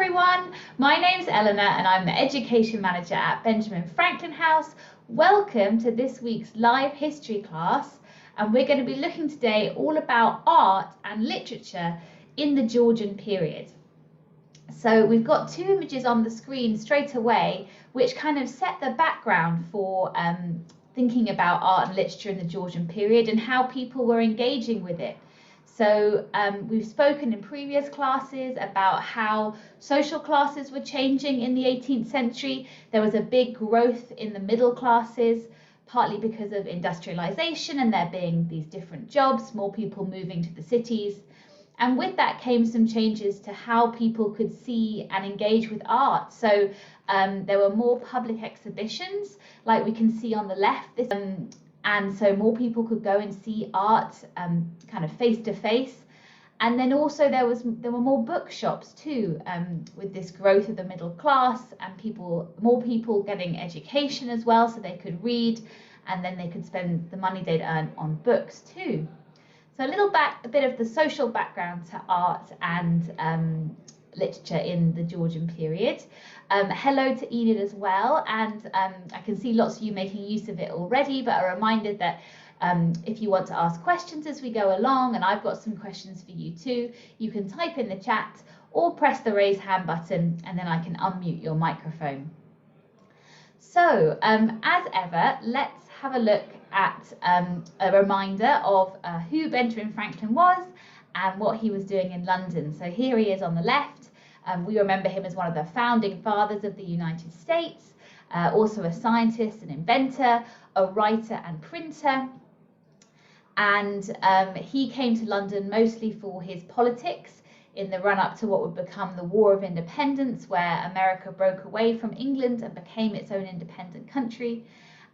everyone, my name's Eleanor and I'm the Education Manager at Benjamin Franklin House. Welcome to this week's live history class, and we're going to be looking today all about art and literature in the Georgian period. So we've got two images on the screen straight away which kind of set the background for thinking about art and literature in the Georgian period and how people were engaging with it. So we've spoken in previous classes about how social classes were changing in the 18th century. There was a big growth in the middle classes, partly because of industrialization and there being these different jobs, more people moving to the cities. And with that came some changes to how people could see and engage with art. So there were more public exhibitions, like we can see on the left. And so more people could go and see art kind of face to face. And then also there were more bookshops too, with this growth of the middle class and more people getting education as well, so they could read and then they could spend the money they'd earn on books too. So a bit of the social background to art and literature in the Georgian period. Hello to Enid as well, and I can see lots of you making use of it already, but a reminder that if you want to ask questions as we go along, and I've got some questions for you too, you can type in the chat or press the raise hand button and then I can unmute your microphone. So as ever, let's have a look at a reminder of who Benjamin Franklin was and what he was doing in London. So here he is on the left. We remember him as one of the founding fathers of the United States, also a scientist, an inventor, a writer and printer. And he came to London mostly for his politics in the run-up to what would become the War of Independence, where America broke away from England and became its own independent country.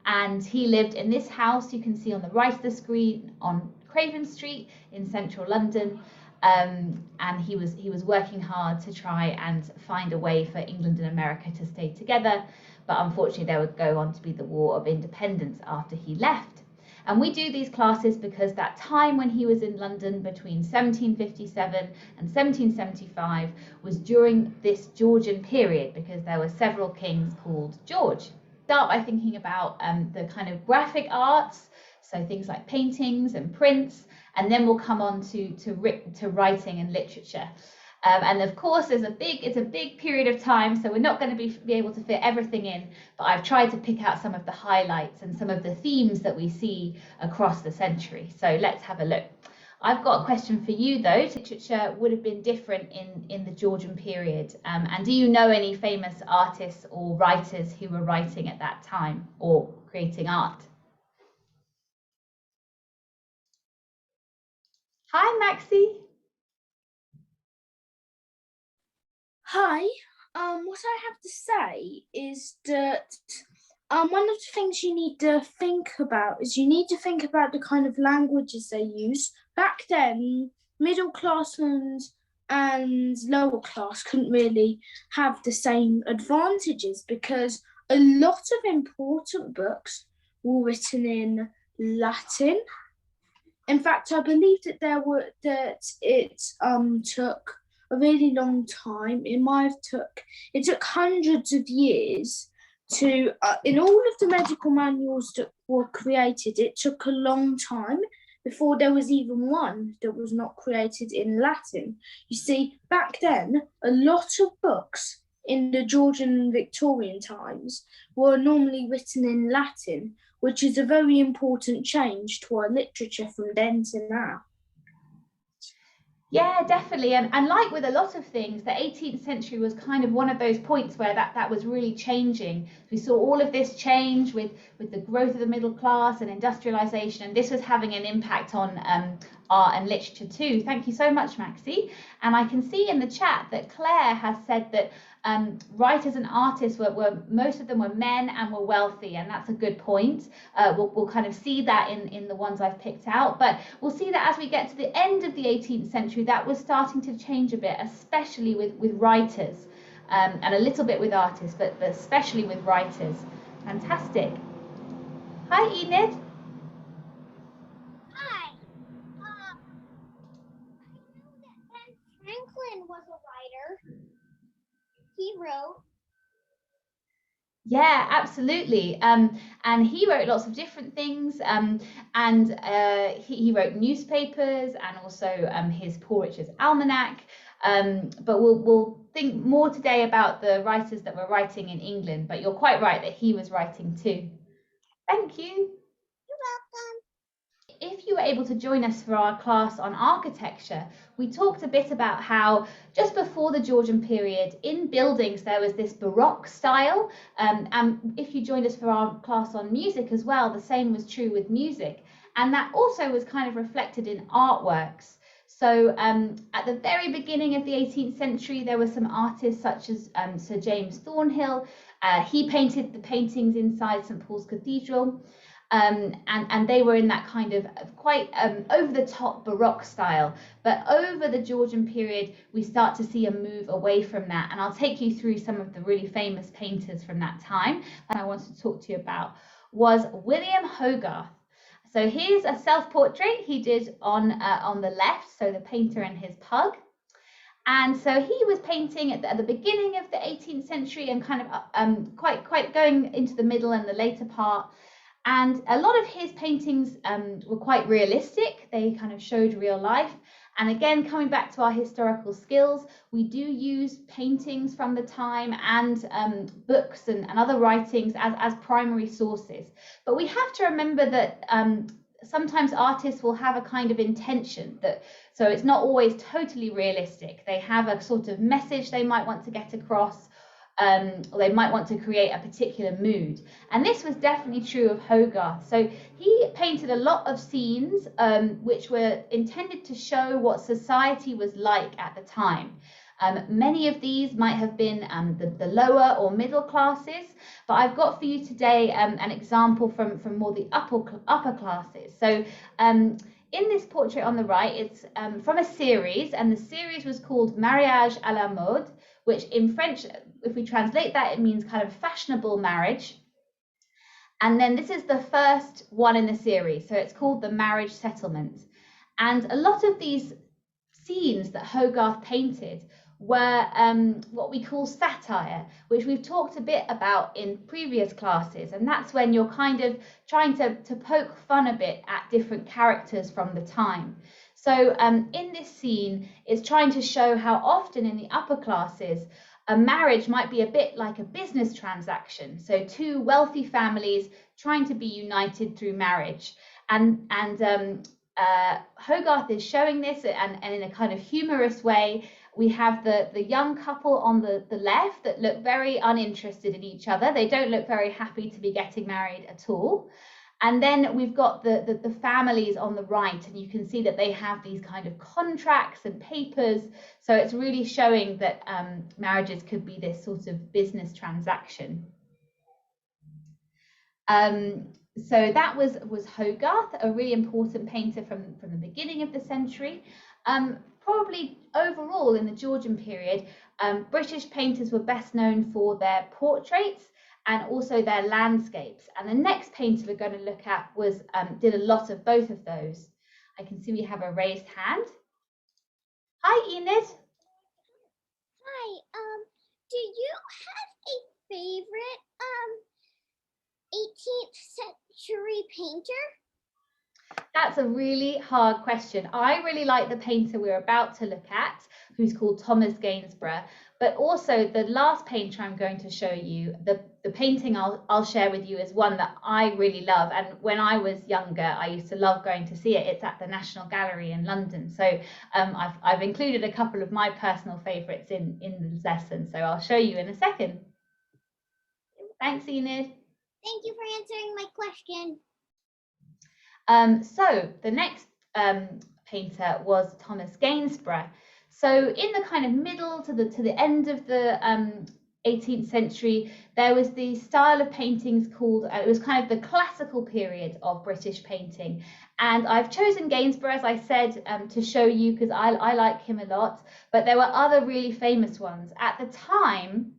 And he lived in this house you can see on the right of the screen on Craven Street in central London. And he was working hard to try and find a way for England and America to stay together, but unfortunately there would go on to be the War of Independence after he left. And we do these classes because that time when he was in London between 1757 and 1775 was during this Georgian period, because there were several kings called George. Start by thinking about the kind of graphic arts, so things like paintings and prints, and then we'll come on to writing and literature. And of course, it's a big period of time, so we're not going to be able to fit everything in, but I've tried to pick out some of the highlights and some of the themes that we see across the century. So let's have a look. I've got a question for you though. Literature would have been different in the Georgian period. And do you know any famous artists or writers who were writing at that time or creating art? Hi, Maxie. Hi. What I have to say is that one of the things you need to think about is you need to think about the kind of languages they use. Back then, middle class and lower class couldn't really have the same advantages because a lot of important books were written in Latin. In fact, I believe that it took a really long time. It took hundreds of years to in all of the medical manuals that were created. It took a long time before there was even one that was not created in Latin. You see, back then, a lot of books in the Georgian and Victorian times were normally written in Latin, which is a very important change to our literature from then to now. Yeah, definitely. And like with a lot of things, the 18th century was kind of one of those points where that was really changing. We saw all of this change with the growth of the middle class and industrialization, and this was having an impact on art and literature too. Thank you so much, Maxie. And I can see in the chat that Claire has said that writers and artists were most of them were men and were wealthy, and that's a good point. We'll kind of see that in the ones I've picked out, but we'll see that as we get to the end of the 18th century that was starting to change a bit, especially with writers, and a little bit with artists, but especially with writers. Fantastic. Hi, Enid. Hi. I know that Ben Franklin was a writer. he wrote. Yeah, absolutely. And he wrote lots of different things. And he wrote newspapers and also his Poor Richard's Almanac. But we'll think more today about the writers that were writing in England. But you're quite right that he was writing too. Thank you. You're welcome. If you were able to join us for our class on architecture, we talked a bit about how just before the Georgian period, in buildings there was this Baroque style. And if you joined us for our class on music as well, the same was true with music. And that also was kind of reflected in artworks. So at the very beginning of the 18th century, there were some artists such as Sir James Thornhill. He painted the paintings inside St. Paul's Cathedral. And they were in that kind of quite over the top Baroque style. But over the Georgian period, we start to see a move away from that. And I'll take you through some of the really famous painters from that time that I wanted to talk to you about was William Hogarth. So here's a self-portrait he did on the left, so the painter and his pug. And so he was painting at the beginning of the 18th century and kind of quite going into the middle and the later part. And a lot of his paintings were quite realistic. They kind of showed real life. And again, coming back to our historical skills, we do use paintings from the time and books and other writings as primary sources. But we have to remember that sometimes artists will have a kind of intention so it's not always totally realistic. They have a sort of message they might want to get across. Or they might want to create a particular mood. And this was definitely true of Hogarth. So he painted a lot of scenes which were intended to show what society was like at the time. Many of these might have been the lower or middle classes, but I've got for you today an example from more the upper classes. So in this portrait on the right, it's from a series, and the series was called Mariage à la mode, which in French, if we translate that, it means kind of fashionable marriage. And then this is the first one in the series, so it's called the Marriage Settlement. And a lot of these scenes that Hogarth painted were what we call satire, which we've talked a bit about in previous classes. And that's when you're kind of trying to poke fun a bit at different characters from the time. So in this scene, it's trying to show how often in the upper classes, a marriage might be a bit like a business transaction. So two wealthy families trying to be united through marriage. And Hogarth is showing this, and in a kind of humorous way. We have the young couple on the left that look very uninterested in each other. They don't look very happy to be getting married at all. And then we've got the families on the right, and you can see that they have these kind of contracts and papers. So it's really showing that marriages could be this sort of business transaction. So that was Hogarth, a really important painter from the beginning of the century. Probably overall in the Georgian period, British painters were best known for their portraits and also their landscapes. And the next painter we're going to look at did a lot of both of those. I can see we have a raised hand. Hi, Enid. Hi. Do you have a favorite 18th century painter? That's a really hard question. I really like the painter we're about to look at, who's called Thomas Gainsborough. But also the last painter I'm going to show you, the painting I'll share with you is one that I really love. And when I was younger, I used to love going to see it. It's at the National Gallery in London. So I've included a couple of my personal favourites in this lesson. So I'll show you in a second. Thanks, Enid. Thank you for answering my question. So the next painter was Thomas Gainsborough. So in the kind of middle to the end of the 18th century, there was the style of paintings called, it was kind of the classical period of British painting. And I've chosen Gainsborough, as I said, to show you because I like him a lot, but there were other really famous ones. At the time,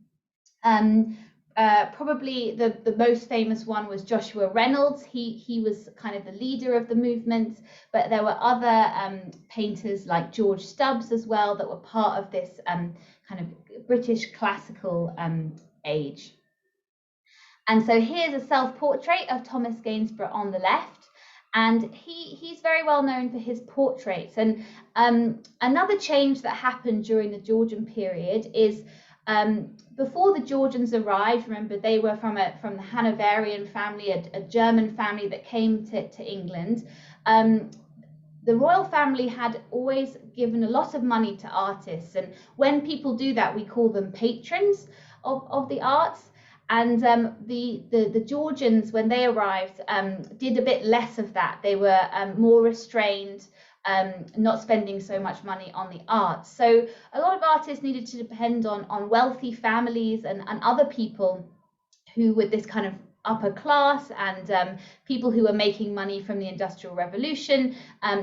Probably the most famous one was Joshua Reynolds. He was kind of the leader of the movement, but there were other painters like George Stubbs as well that were part of this kind of British classical age. And so here's a self-portrait of Thomas Gainsborough on the left. And he's very well known for his portraits. And another change that happened during the Georgian period is before the Georgians arrived, remember they were from the Hanoverian family, a German family that came to England. The royal family had always given a lot of money to artists. And when people do that, we call them patrons of the arts. And the Georgians, when they arrived, did a bit less of that. They were more restrained, not spending so much money on the arts. So a lot of artists needed to depend on wealthy families and other people who were this kind of upper class and people who were making money from the Industrial Revolution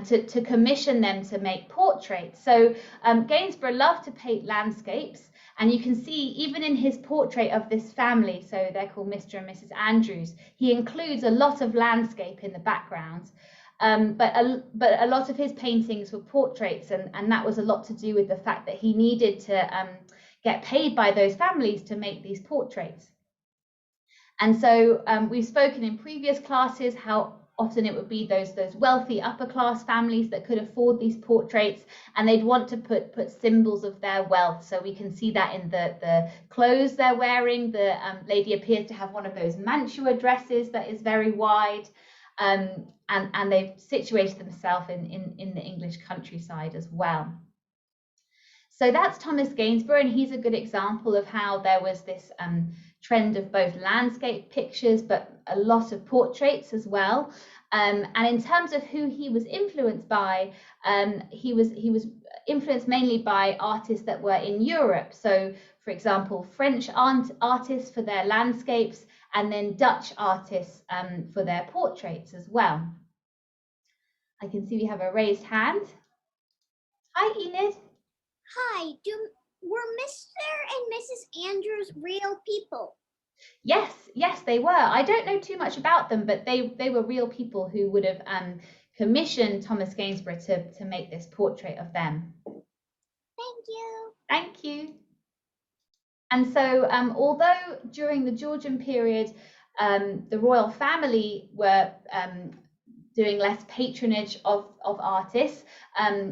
to commission them to make portraits. So Gainsborough loved to paint landscapes. And you can see even in his portrait of this family, so they're called Mr. and Mrs. Andrews, he includes a lot of landscape in the background. But a lot of his paintings were portraits, and that was a lot to do with the fact that he needed to get paid by those families to make these portraits. And so we've spoken in previous classes how often it would be those wealthy upper class families that could afford these portraits, and they'd want to put symbols of their wealth. So we can see that in the clothes they're wearing. The lady appears to have one of those mantua dresses that is very wide, and they've situated themselves in the English countryside as well. So that's Thomas Gainsborough, and he's a good example of how there was this trend of both landscape pictures, but a lot of portraits as well. And in terms of who he was influenced by, he was influenced mainly by artists that were in Europe. So, for example, French artists for their landscapes, and then Dutch artists for their portraits as well. I can see we have a raised hand. Hi, Enid. Hi, were Mr. and Mrs. Andrews real people? Yes, they were. I don't know too much about them, but they were real people who would have commissioned Thomas Gainsborough to make this portrait of them. Thank you. Thank you. And so although during the Georgian period, the royal family were doing less patronage of artists,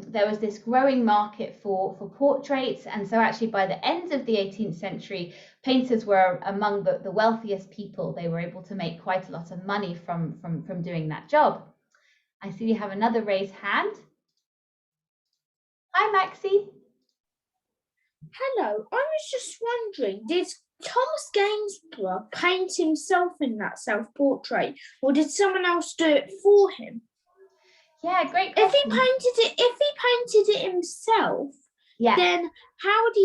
there was this growing market for portraits. And so actually by the end of the 18th century, painters were among the wealthiest people. They were able to make quite a lot of money from doing that job. I see we have another raised hand. Hi, Maxie. Hello, I was just wondering, did Thomas Gainsborough paint himself in that self-portrait, or did someone else do it for him? Yeah, great question. If he painted it himself, yeah, then how would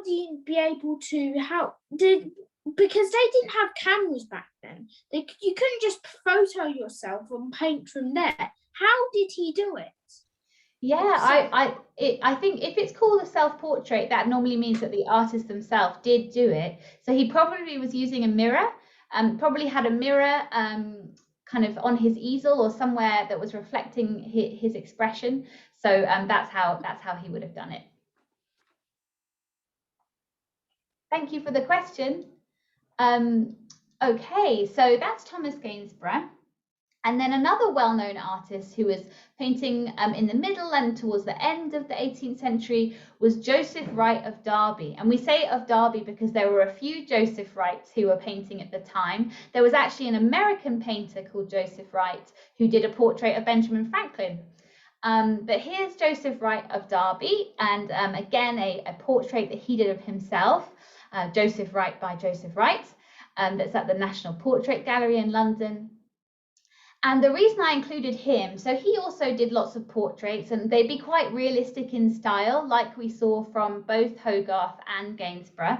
he be able to because they didn't have cameras back then. You couldn't just photo yourself and paint from there. How did he do it? Yeah, I think if it's called a self-portrait, that normally means that the artist themselves did do it. So he probably was using a mirror, probably had a mirror kind of on his easel or somewhere that was reflecting his expression. So that's how he would have done it. Thank you for the question. Okay, so that's Thomas Gainsborough. And then another well-known artist who was painting in the middle and towards the end of the 18th century was Joseph Wright of Derby. And we say of Derby because there were a few Joseph Wrights who were painting at the time. There was actually an American painter called Joseph Wright who did a portrait of Benjamin Franklin. But here's Joseph Wright of Derby, and again, a portrait that he did of himself, Joseph Wright by Joseph Wright, that's at the National Portrait Gallery in London. And the reason I included him, so he also did lots of portraits, and they'd be quite realistic in style, like we saw from both Hogarth and Gainsborough.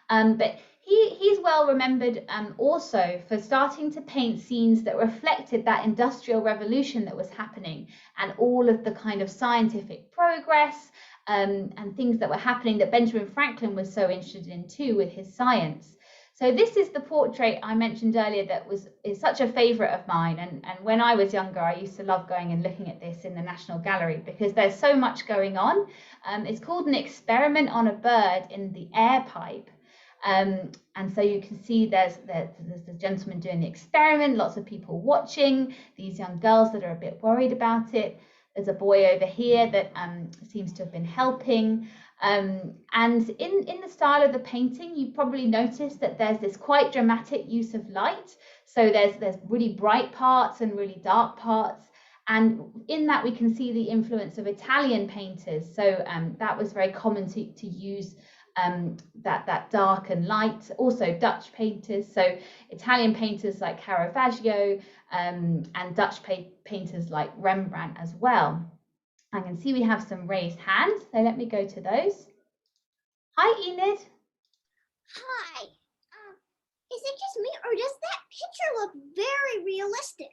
But he's well remembered also for starting to paint scenes that reflected that industrial revolution that was happening and all of the kind of scientific progress and things that were happening that Benjamin Franklin was so interested in too with his science. So this is the portrait I mentioned earlier that is such a favorite of mine. And when I was younger, I used to love going and looking at this in the National Gallery because there's so much going on. It's called An Experiment on a Bird in the Air Pipe. And so you can see there's the gentleman doing the experiment, lots of people watching, these young girls that are a bit worried about it. There's a boy over here that seems to have been helping. And in the style of the painting, you probably noticed that there's this quite dramatic use of light. So there's really bright parts and really dark parts. And in that, we can see the influence of Italian painters. So that was very common to use that dark and light. Also Dutch painters. So Italian painters like Caravaggio and Dutch painters like Rembrandt as well. I can see we have some raised hands, so let me go to those. Hi, Enid. Hi. Is it just me, or does that picture look very realistic?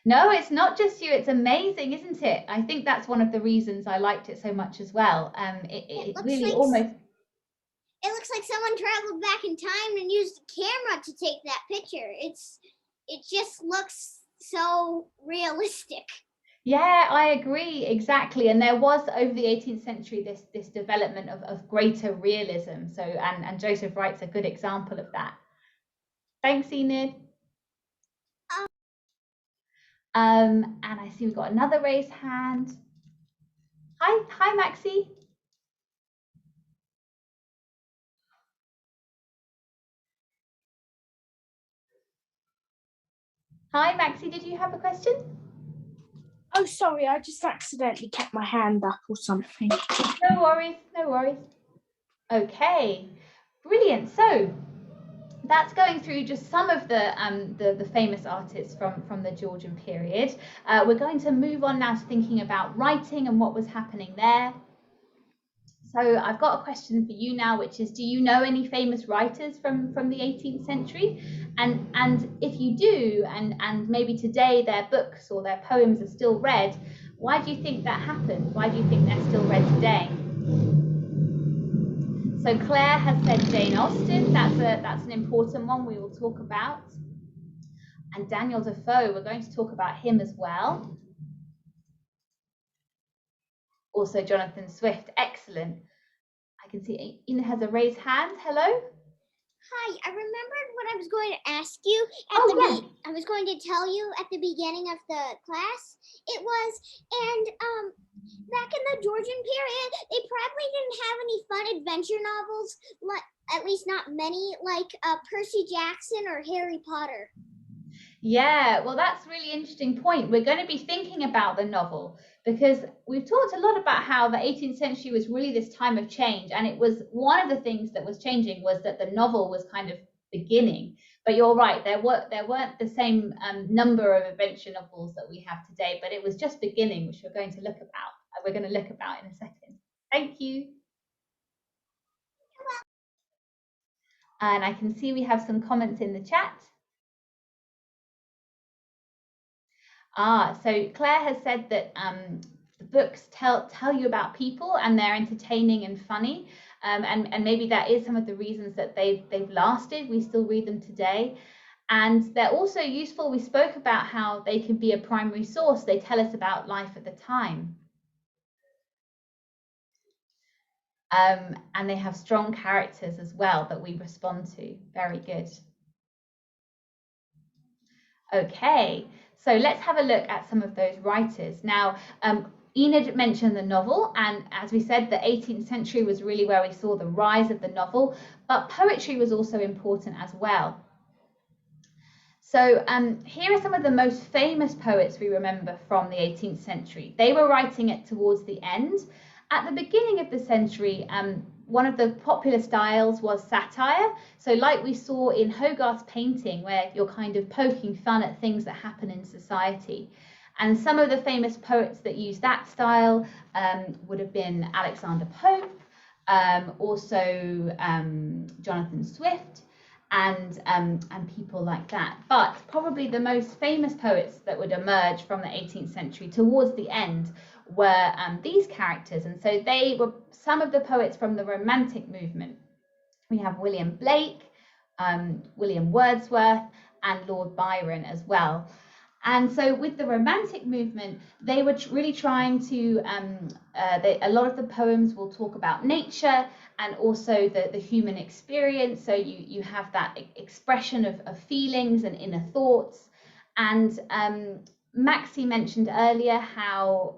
No, it's not just you. It's amazing, isn't it? I think that's one of the reasons I liked it so much as well. It really like almost... It looks like someone traveled back in time and used a camera to take that picture. It just looks so realistic. Yeah, I agree, exactly. And there was over the 18th century this development of greater realism. So and Joseph Wright's a good example of that. Thanks, Enid. And I see we've got another raised hand. Hi, Maxie. Hi, Maxie, did you have a question? Oh, sorry, I just accidentally kept my hand up or something. No worries, no worries. Okay, brilliant. So that's going through just some of the famous artists from the Georgian period. We're going to move on now to thinking about writing and what was happening there. So I've got a question for you now, which is, do you know any famous writers from the 18th century? And if you do, and maybe today their books or their poems are still read, why do you think that happened? Why do you think they're still read today? So Claire has said Jane Austen. That's an important one we will talk about. And Daniel Defoe, we're going to talk about him as well. Also Jonathan Swift, excellent. I can see Ina has a raised hand. Hello. Hi, I remembered what I was going to ask you I was going to tell you at the beginning of the class. It was, and back in the Georgian period, they probably didn't have any fun adventure novels, like at least not many, like Percy Jackson or Harry Potter. Yeah, well, that's a really interesting point. We're going to be thinking about the novel because we've talked a lot about how the 18th century was really this time of change. And it was one of the things that was changing was that the novel was kind of beginning. But you're right, there weren't the same number of adventure novels that we have today, but it was just beginning, which we're going to look about. We're going to look about in a second. Thank you. And I can see we have some comments in the chat. So Claire has said that the books tell you about people and they're entertaining and funny, and maybe that is some of the reasons that they've lasted. We still read them today, and they're also useful. We spoke about how they can be a primary source. They tell us about life at the time, and they have strong characters as well that we respond to. Very good. Okay, so let's have a look at some of those writers. Now, Enid mentioned the novel, and as we said, the 18th century was really where we saw the rise of the novel, but poetry was also important as well. So here are some of the most famous poets we remember from the 18th century. They were writing it towards the end. At the beginning of the century, one of the popular styles was satire. So like we saw in Hogarth's painting, where you're kind of poking fun at things that happen in society. And some of the famous poets that used that style would have been Alexander Pope, also Jonathan Swift, and people like that. But probably the most famous poets that would emerge from the 18th century towards the end were these characters. And so they were some of the poets from the Romantic movement. We have William Blake, William Wordsworth, and Lord Byron as well. And so with the Romantic movement, they were really trying to, a lot of the poems will talk about nature and also the human experience. So you have that expression of feelings and inner thoughts. And Maxie mentioned earlier how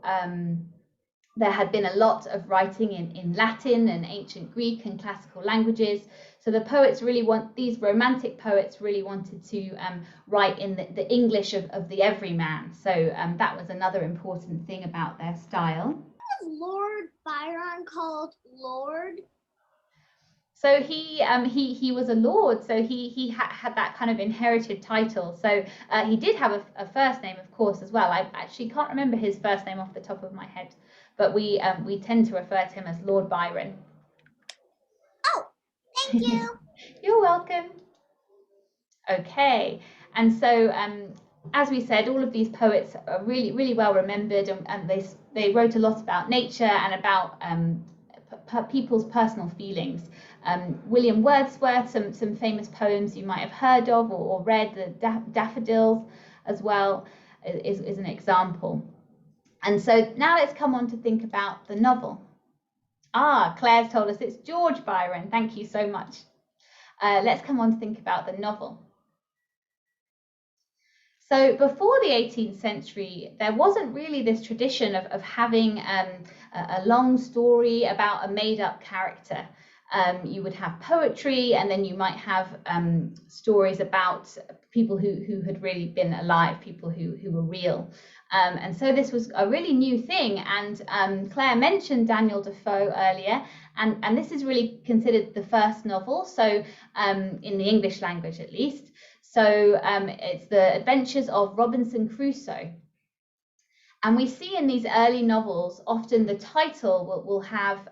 there had been a lot of writing in Latin and ancient Greek and classical languages. So the poets really these Romantic poets really wanted to write in the English of the everyman. So that was another important thing about their style. Was Lord Byron called Lord? So he was a lord, so he had that kind of inherited title. So he did have a first name, of course, as well. I actually can't remember his first name off the top of my head, but we tend to refer to him as Lord Byron. Oh, thank you. You're welcome. Okay, and so as we said, all of these poets are really, really well remembered, and they wrote a lot about nature and about people's personal feelings. William Wordsworth, some famous poems you might have heard of or read, the Daffodils as well, is an example. And so now let's come on to think about the novel. Claire's told us it's George Byron. Thank you so much. Let's come on to think about the novel. So before the 18th century, there wasn't really this tradition of having a long story about a made-up character. You would have poetry, and then you might have stories about people who had really been alive, people who were real. And so this was a really new thing. And Claire mentioned Daniel Defoe earlier, and this is really considered the first novel, so in the English language at least. So it's the Adventures of Robinson Crusoe. And we see in these early novels, often the title will have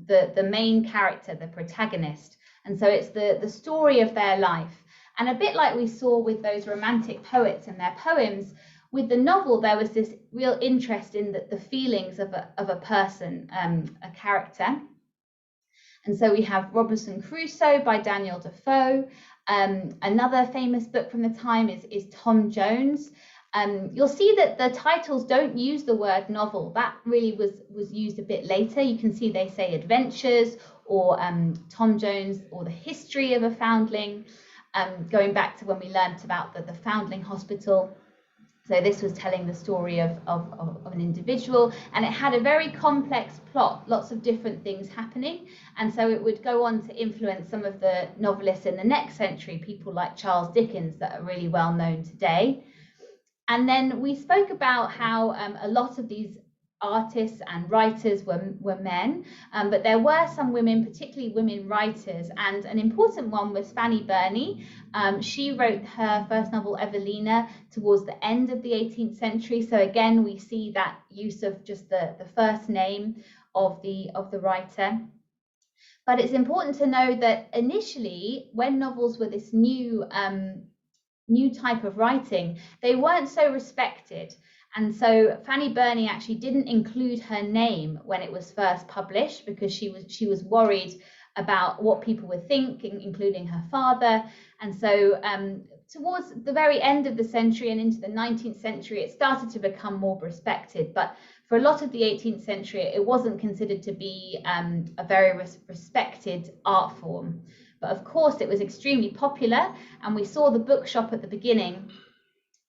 the main character, the protagonist. And so it's the story of their life. And a bit like we saw with those Romantic poets and their poems, with the novel, there was this real interest in the feelings of a person, a character. And so we have Robinson Crusoe by Daniel Defoe. Another famous book from the time is Tom Jones. You'll see that the titles don't use the word novel. That really was used a bit later. You can see they say adventures or Tom Jones or the history of a foundling, going back to when we learnt about the foundling hospital. So this was telling the story of an individual, and it had a very complex plot, lots of different things happening. And so it would go on to influence some of the novelists in the next century, people like Charles Dickens that are really well known today. And then we spoke about how a lot of these artists and writers were men, but there were some women, particularly women writers, and an important one was Fanny Burney. She wrote her first novel, Evelina, towards the end of the 18th century. So again, we see that use of just the first name of the writer. But it's important to know that initially, when novels were this new type of writing, they weren't so respected. And so Fanny Burney actually didn't include her name when it was first published, because she was worried about what people would think, including her father. And so towards the very end of the century and into the 19th century, it started to become more respected. But for a lot of the 18th century, it wasn't considered to be a very respected art form. But of course, it was extremely popular, and we saw the bookshop at the beginning.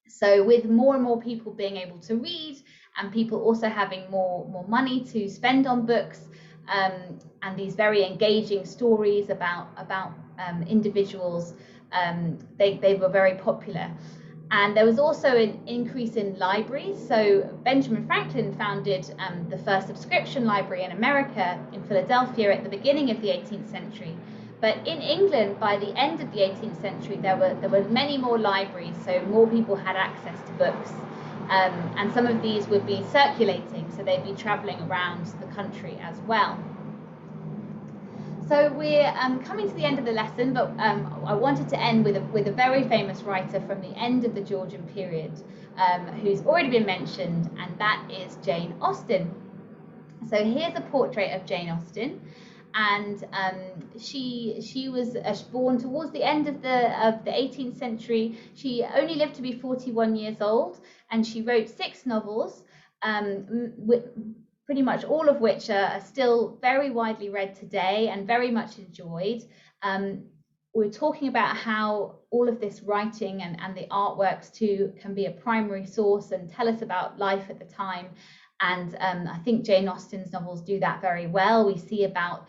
So with more and more people being able to read, and people also having more money to spend on books, and these very engaging stories about individuals, they were very popular. And there was also an increase in libraries. So Benjamin Franklin founded the first subscription library in America, in Philadelphia, at the beginning of the 18th century. But in England, by the end of the 18th century, there were many more libraries, so more people had access to books. And some of these would be circulating, so they'd be traveling around the country as well. So we're coming to the end of the lesson, but I wanted to end with a very famous writer from the end of the Georgian period, who's already been mentioned, and that is Jane Austen. So here's a portrait of Jane Austen, and she was born towards the end of the 18th century. She only lived to be 41 years old, and she wrote 6 novels, pretty much all of which are still very widely read today and very much enjoyed. We're talking about how all of this writing and the artworks too can be a primary source and tell us about life at the time. And I think Jane Austen's novels do that very well. We see about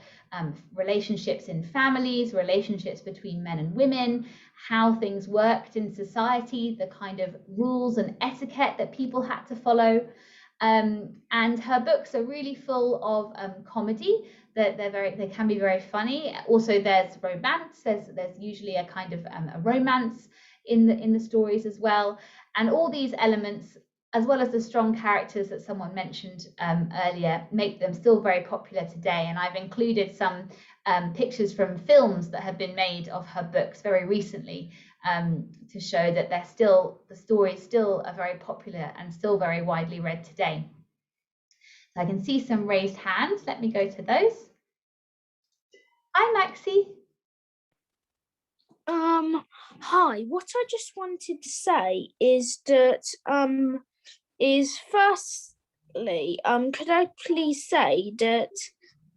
relationships in families, relationships between men and women, how things worked in society, the kind of rules and etiquette that people had to follow. And her books are really full of comedy. They can be very funny. Also, there's romance. There's usually a kind of a romance in the stories as well. And all these elements, as well as the strong characters that someone mentioned earlier, make them still very popular today. And I've included some pictures from films that have been made of her books very recently, to show that the stories still are very popular and still very widely read today. So I can see some raised hands. Let me go to those. Hi, Maxie. Hi. What I just wanted to say is that firstly, could I please say that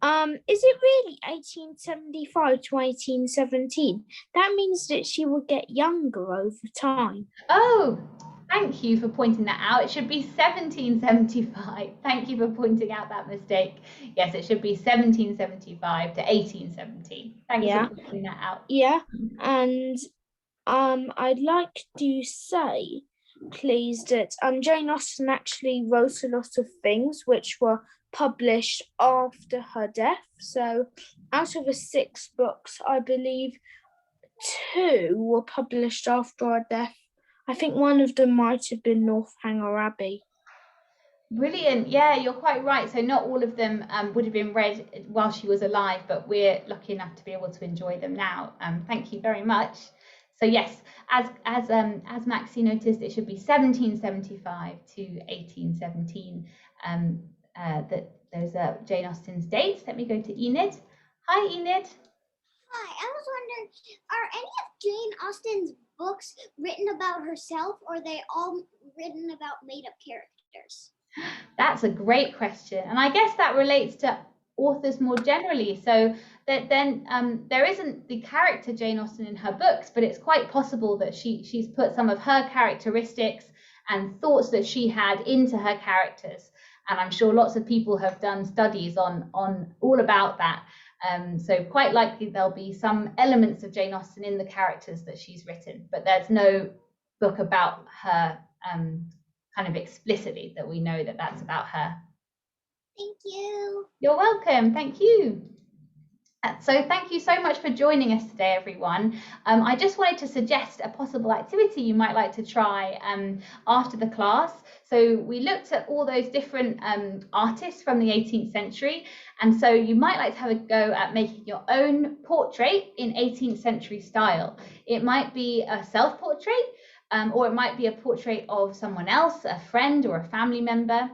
is it really 1875 to 1817? That means that she will get younger over time. Oh, thank you for pointing that out. It should be 1775. Thank you for pointing out that mistake. Yes, it should be 1775 to 1817. Thanks for pointing that out. Yeah, and I'd like to say, please, that Jane Austen actually wrote a lot of things which were published after her death. So out of the 6 books, I believe 2 were published after her death. I think one of them might have been Northanger Abbey. Brilliant. Yeah, you're quite right. So not all of them would have been read while she was alive, but we're lucky enough to be able to enjoy them now. Thank you very much. So yes, as Maxie noticed, it should be 1775 to 1817. That those are Jane Austen's dates. Let me go to Enid. Hi, Enid. Hi, I was wondering, are any of Jane Austen's books written about herself, or are they all written about made-up characters? That's a great question, and I guess that relates to authors more generally. So that then there isn't the character Jane Austen in her books, but it's quite possible that she's put some of her characteristics and thoughts that she had into her characters. And I'm sure lots of people have done studies on all about that. So quite likely there'll be some elements of Jane Austen in the characters that she's written, but there's no book about her kind of explicitly that we know that that's about her. Thank you. You're welcome. Thank you. So thank you so much for joining us today, everyone. I just wanted to suggest a possible activity you might like to try after the class. So we looked at all those different artists from the 18th century, and so you might like to have a go at making your own portrait in 18th century style. It might be a self-portrait, or it might be a portrait of someone else, a friend or a family member.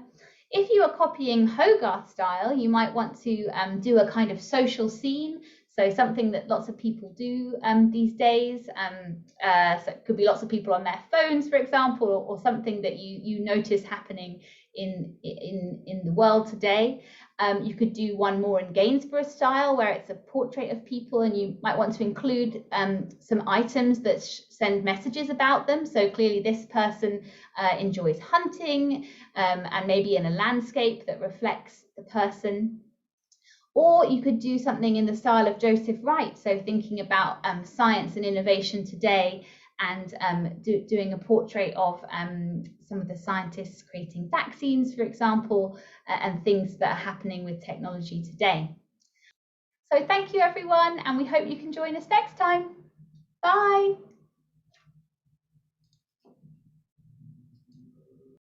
If you are copying Hogarth style, you might want to do a kind of social scene, so something that lots of people do these days. So it could be lots of people on their phones, for example, or something that you notice happening in the world today. You could do one more in Gainsborough style, where it's a portrait of people, and you might want to include some items that send messages about them. So clearly this person enjoys hunting, and maybe in a landscape that reflects the person. Or you could do something in the style of Joseph Wright, so thinking about science and innovation today, and doing a portrait of some of the scientists creating vaccines, for example, and things that are happening with technology today. So thank you, everyone, and we hope you can join us next time. Bye.